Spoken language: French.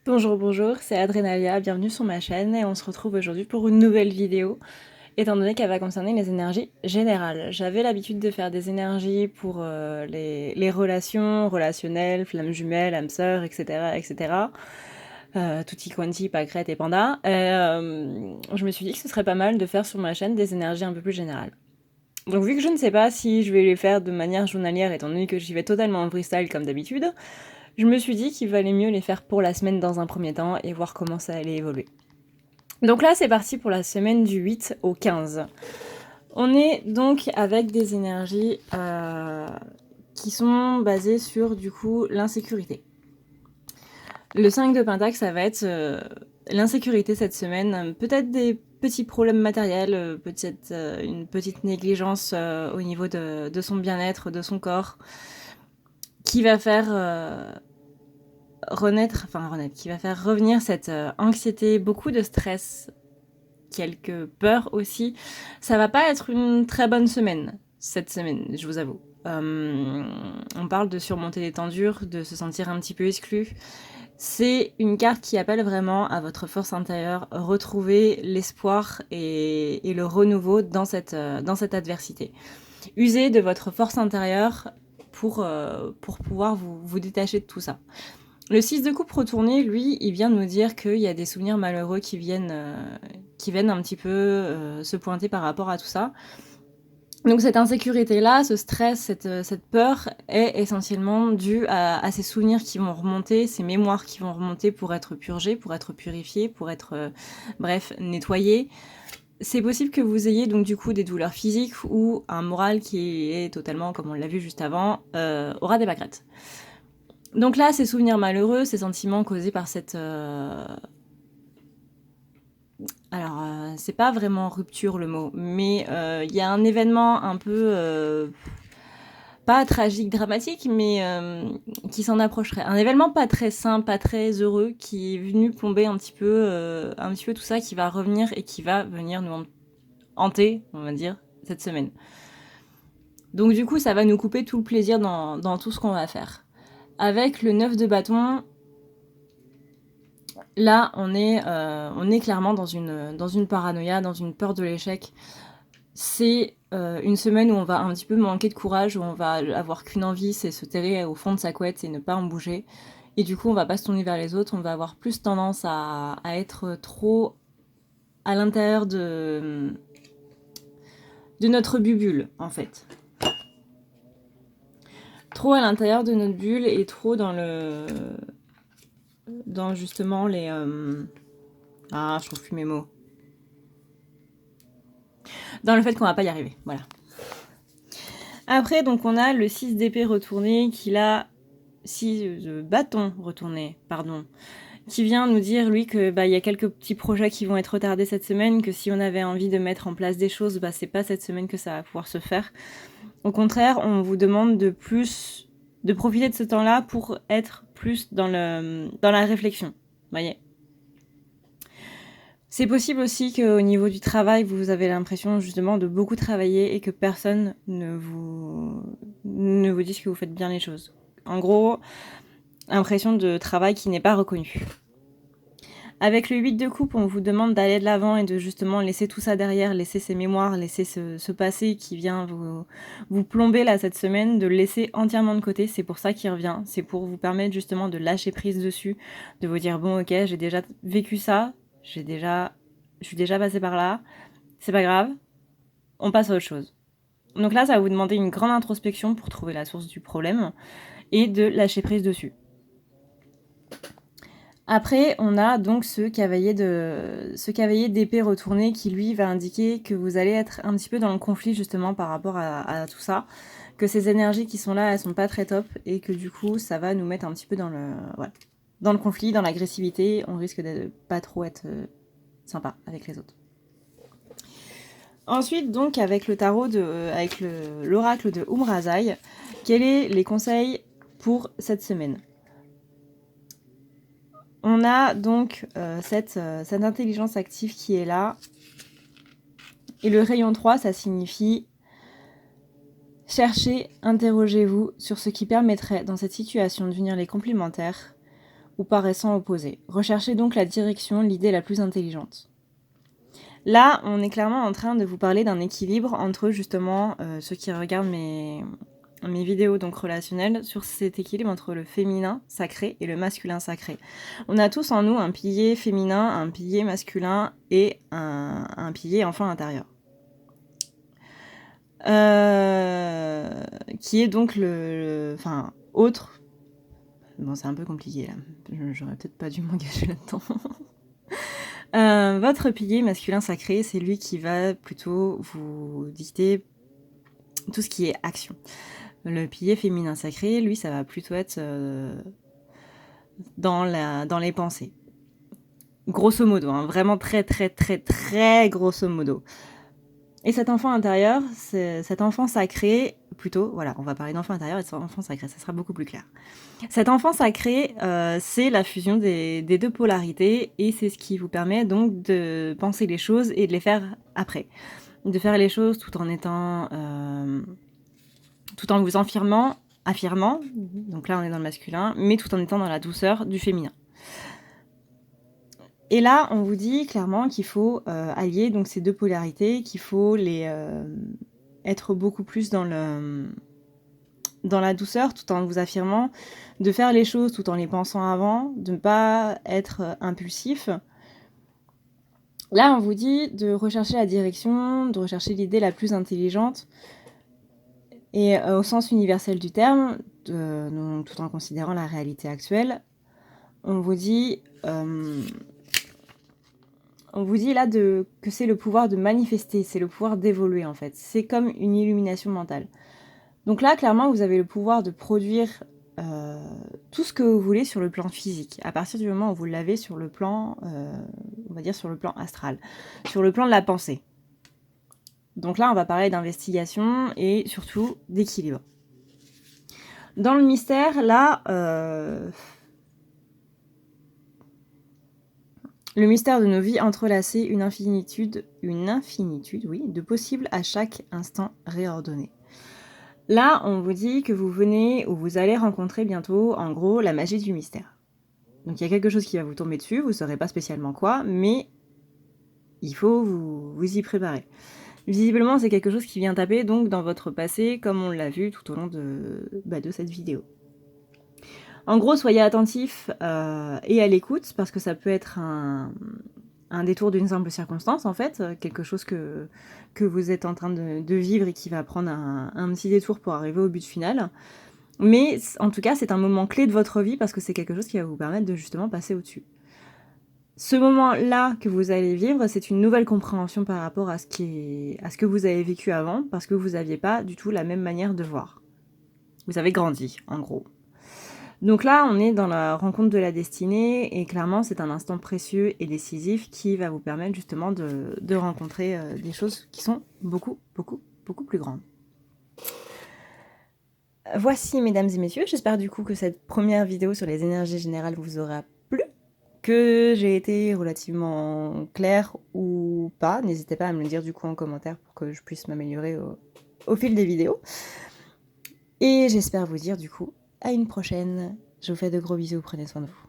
Bonjour, bonjour, c'est Adrenalia, bienvenue sur ma chaîne et on se retrouve aujourd'hui pour une nouvelle vidéo, étant donné qu'elle va concerner les énergies générales. J'avais l'habitude de faire des énergies pour les relations, relationnelles, flammes jumelles, âmes sœurs, etc. etc. Tutti quanti, pâquerette et panda. Je me suis dit que ce serait pas mal de faire sur ma chaîne des énergies un peu plus générales. Donc vu que je ne sais pas si je vais les faire de manière journalière, étant donné que j'y vais totalement en freestyle comme d'habitude, je me suis dit qu'il valait mieux les faire pour la semaine dans un premier temps et voir comment ça allait évoluer. Donc là, c'est parti pour la semaine du 8 au 15. On est donc avec des énergies qui sont basées sur, du coup, l'insécurité. Le 5 de Pentacle, ça va être l'insécurité cette semaine. Peut-être des petits problèmes matériels, peut-être une petite négligence au niveau de son bien-être, de son corps, qui va faire qui va faire revenir cette anxiété, beaucoup de stress, quelques peurs aussi. Ça va pas être une très bonne semaine, cette semaine, je vous avoue. On parle de surmonter les tendures, de se sentir un petit peu exclu. C'est une carte qui appelle vraiment à votre force intérieure, retrouver l'espoir et le renouveau dans cette adversité. Usez de votre force intérieure pour pouvoir vous détacher de tout ça. Le 6 de coupe retourné, lui, il vient de nous dire qu'il y a des souvenirs malheureux qui viennent un petit peu se pointer par rapport à tout ça. Donc cette insécurité-là, ce stress, cette peur est essentiellement due à ces souvenirs qui vont remonter, ces mémoires qui vont remonter pour être purgées, pour être purifiées, pour être, nettoyées. C'est possible que vous ayez donc du coup des douleurs physiques ou un moral qui est totalement, comme on l'a vu juste avant, aura des pâquerettes. Donc là, ces souvenirs malheureux, ces sentiments causés par cette... c'est pas vraiment rupture le mot, mais il y a un événement un peu... pas tragique, dramatique, mais qui s'en approcherait. Un événement pas très sain, pas très heureux, qui est venu plomber un petit peu tout ça, qui va revenir et qui va venir nous hanter, on va dire, cette semaine. Donc du coup, ça va nous couper tout le plaisir dans tout ce qu'on va faire. Avec le 9 de bâton, là, on est clairement dans une paranoïa, dans une peur de l'échec. C'est une semaine où on va un petit peu manquer de courage, où on va avoir qu'une envie, c'est se terrer au fond de sa couette et ne pas en bouger. Et du coup, on va pas se tourner vers les autres, on va avoir plus tendance à être trop à l'intérieur de notre bulle, en fait. Trop à l'intérieur de notre bulle et trop dans justement les... je trouve plus mes mots. Dans le fait qu'on va pas y arriver, voilà. Après, donc on a le 6 d'épée retourné qui l'a 6 de bâton retourné, pardon, qui vient nous dire lui que il y a quelques petits projets qui vont être retardés cette semaine, que si on avait envie de mettre en place des choses, c'est pas cette semaine que ça va pouvoir se faire. Au contraire, on vous demande de profiter de ce temps-là pour être plus dans la réflexion, voyez. C'est possible aussi qu'au niveau du travail, vous avez l'impression justement de beaucoup travailler et que personne ne vous dise que vous faites bien les choses. En gros, impression de travail qui n'est pas reconnu. Avec le 8 de coupe, on vous demande d'aller de l'avant et de justement laisser tout ça derrière, laisser ces mémoires, laisser ce passé qui vient vous plomber là cette semaine, de le laisser entièrement de côté. C'est pour ça qu'il revient. C'est pour vous permettre justement de lâcher prise dessus, de vous dire bon ok, j'ai déjà vécu ça, je suis déjà passée par là, c'est pas grave, on passe à autre chose. Donc là, ça va vous demander une grande introspection pour trouver la source du problème et de lâcher prise dessus. Après, on a donc ce cavalier d'épée retourné qui lui va indiquer que vous allez être un petit peu dans le conflit justement par rapport à tout ça, que ces énergies qui sont là, elles sont pas très top et que du coup, ça va nous mettre un petit peu dans le conflit, dans l'agressivité. On risque de pas trop être sympa avec les autres. Ensuite, donc, avec le tarot avec l'oracle de Umrazai, quels sont les conseils pour cette semaine ? On a donc cette intelligence active qui est là. Et le rayon 3, ça signifie cherchez, interrogez-vous sur ce qui permettrait dans cette situation d'unir les complémentaires ou paraissant opposés. Recherchez donc la direction, l'idée la plus intelligente. Là, on est clairement en train de vous parler d'un équilibre entre justement ceux qui regardent mes vidéos donc relationnelles, sur cet équilibre entre le féminin sacré et le masculin sacré. On a tous en nous un pilier féminin, un pilier masculin et un pilier enfant intérieur. Qui est donc enfin, autre. Bon, c'est un peu compliqué là. J'aurais peut-être pas dû m'engager là-dedans. Votre pilier masculin sacré, c'est lui qui va plutôt vous dicter tout ce qui est action. Le pilier féminin sacré, lui, ça va plutôt être dans les pensées. Grosso modo, hein, vraiment très très très très grosso modo. Et cet enfant intérieur, cet enfant sacré, plutôt, voilà, on va parler d'enfant intérieur et de cet enfant sacré, ça sera beaucoup plus clair. Cet enfant sacré, c'est la fusion des deux polarités et c'est ce qui vous permet donc de penser les choses et de les faire après. De faire les choses tout en étant... tout en vous affirmant, donc là on est dans le masculin, mais tout en étant dans la douceur du féminin. Et là, on vous dit clairement qu'il faut allier donc ces deux polarités, qu'il faut être beaucoup plus dans la douceur, tout en vous affirmant, de faire les choses tout en les pensant avant, de ne pas être impulsif. Là, on vous dit de rechercher la direction, de rechercher l'idée la plus intelligente, et au sens universel du terme, donc, tout en considérant la réalité actuelle, on vous dit là que c'est le pouvoir de manifester, c'est le pouvoir d'évoluer en fait. C'est comme une illumination mentale. Donc là, clairement, vous avez le pouvoir de produire tout ce que vous voulez sur le plan physique, à partir du moment où vous l'avez sur le plan, on va dire sur le plan astral, sur le plan de la pensée. Donc là, on va parler d'investigation et surtout d'équilibre. Dans le mystère, là, le mystère de nos vies entrelacées, une infinitude, oui, de possibles à chaque instant réordonné. Là, on vous dit que vous venez ou vous allez rencontrer bientôt, en gros, la magie du mystère. Donc il y a quelque chose qui va vous tomber dessus, vous ne saurez pas spécialement quoi, mais il faut vous y préparer. Visiblement, c'est quelque chose qui vient taper donc dans votre passé, comme on l'a vu tout au long de cette vidéo. En gros, soyez attentifs et à l'écoute, parce que ça peut être un détour d'une simple circonstance, en fait, quelque chose que vous êtes en train de vivre et qui va prendre un petit détour pour arriver au but final. Mais en tout cas, c'est un moment clé de votre vie, parce que c'est quelque chose qui va vous permettre de justement passer au-dessus. Ce moment-là que vous allez vivre, c'est une nouvelle compréhension par rapport à ce que vous avez vécu avant, parce que vous n'aviez pas du tout la même manière de voir. Vous avez grandi, en gros. Donc là, on est dans la rencontre de la destinée, et clairement, c'est un instant précieux et décisif qui va vous permettre justement de rencontrer des choses qui sont beaucoup, beaucoup, beaucoup plus grandes. Voici, mesdames et messieurs, j'espère du coup que cette première vidéo sur les énergies générales vous aura plu, que j'ai été relativement claire ou pas. N'hésitez pas à me le dire du coup en commentaire pour que je puisse m'améliorer au fil des vidéos. Et j'espère vous dire du coup à une prochaine. Je vous fais de gros bisous, prenez soin de vous.